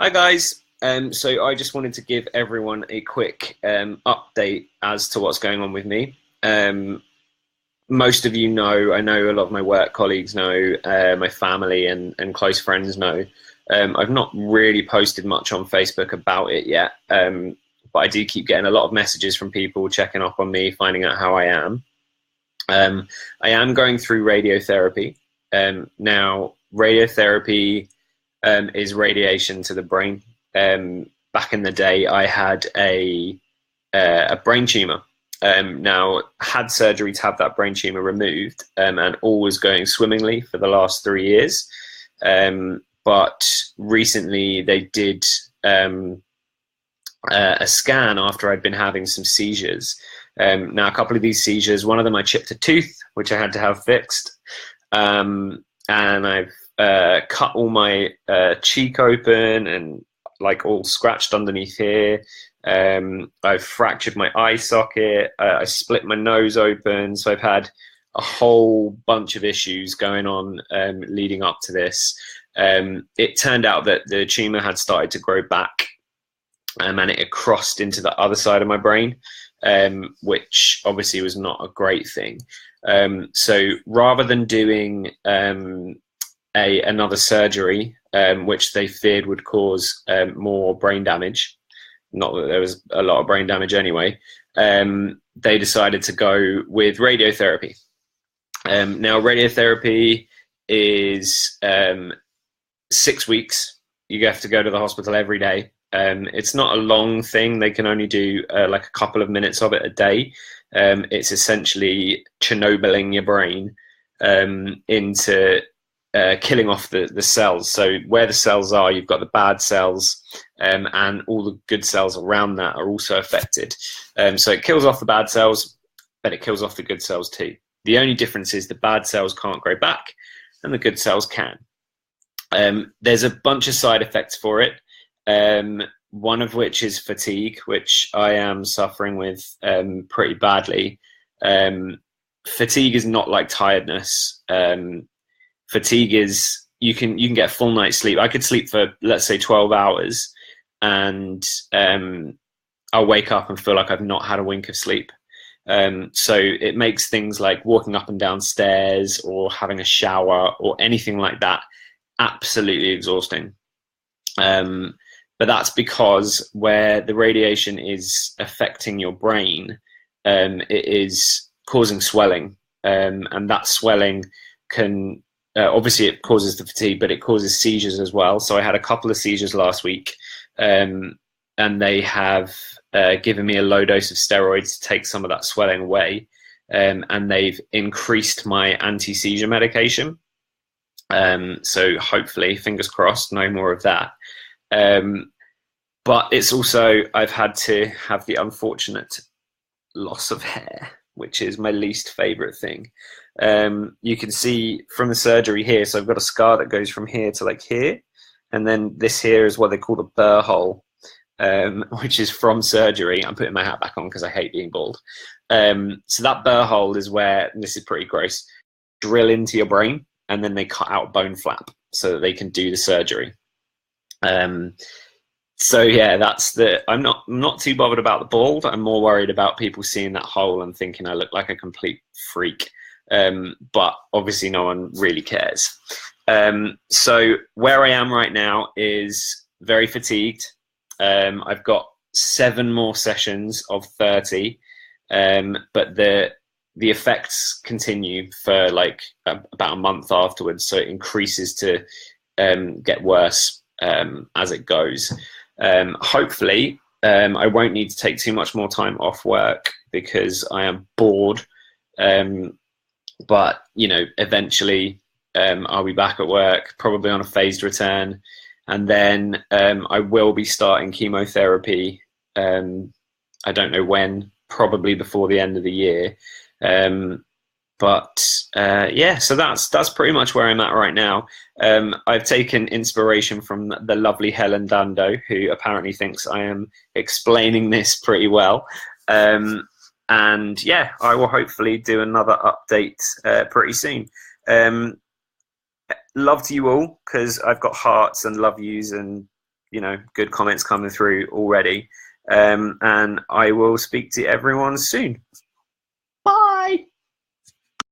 Hi guys. So I just wanted to give everyone a quick update as to what's going on with me. Most of you know, I know a lot of my work colleagues know, my family and close friends know. I've not really posted much on Facebook about it yet, but I do keep getting a lot of messages from people checking up on me, finding out how I am. I am going through radiotherapy. Now, radiotherapy is radiation to the brain. Back in the day, I had a brain tumor. Now, had surgery to have that brain tumor removed, and all was going swimmingly for the last 3 years. But recently, they did a scan after I'd been having some seizures. Now, a couple of these seizures, one of them I chipped a tooth, which I had to have fixed, and I've cut all my cheek open and like all scratched underneath here. I've fractured my eye socket. I split my nose open. So I've had a whole bunch of issues going on leading up to this. It turned out that the tumor had started to grow back, and it had crossed into the other side of my brain, which obviously was not a great thing. So rather than doing another surgery, which they feared would cause more brain damage, not that there was a lot of brain damage anyway, they decided to go with radiotherapy. Now, radiotherapy is 6 weeks. You have to go to the hospital every day. It's not a long thing. They can only do like a couple of minutes of it a day. It's essentially Chernobyling your brain into killing off the cells. So where the cells are, you've got the bad cells, and all the good cells around that are also affected. So it kills off the bad cells, but it kills off the good cells too. The only difference is the bad cells can't grow back and the good cells can. There's a bunch of side effects for it. One of which is fatigue, which I am suffering with pretty badly. Fatigue is not like tiredness. Fatigue is you can get a full night's sleep. I could sleep for, let's say, 12 hours, and I'll wake up and feel like I've not had a wink of sleep. So it makes things like walking up and down stairs or having a shower or anything like that absolutely exhausting. But that's because where the radiation is affecting your brain, it is causing swelling, and that swelling can obviously it causes the fatigue, but it causes seizures as well. So I had a couple of seizures last week, and they have given me a low dose of steroids to take some of that swelling away, and they've increased my anti-seizure medication. So hopefully, fingers crossed, no more of that. But it's also, I've had to have the unfortunate loss of hair, which is my least favorite thing. You can see from the surgery here, so I've got a scar that goes from here to like here, and then this here is what they call a burr hole, which is from surgery. I'm putting my hat back on because I hate being bald. So that burr hole is where, and this is pretty gross, drill into your brain, and then they cut out bone flap so that they can do the surgery. So yeah, I'm not too bothered about the bald. I'm more worried about people seeing that hole and thinking I look like a complete freak. But obviously no one really cares. So where I am right now is very fatigued. I've got 7 more sessions of 30, but the effects continue for like about a month afterwards. So it increases to get worse as it goes. Hopefully, I won't need to take too much more time off work because I am bored. But, you know, eventually I'll be back at work, probably on a phased return. And then I will be starting chemotherapy. I don't know when, probably before the end of the year. Yeah, so that's pretty much where I'm at right now. I've taken inspiration from the lovely Helen Dando, who apparently thinks I am explaining this pretty well. And yeah, I will hopefully do another update pretty soon. Love to you all, because I've got hearts and love yous and good comments coming through already. And I will speak to everyone soon.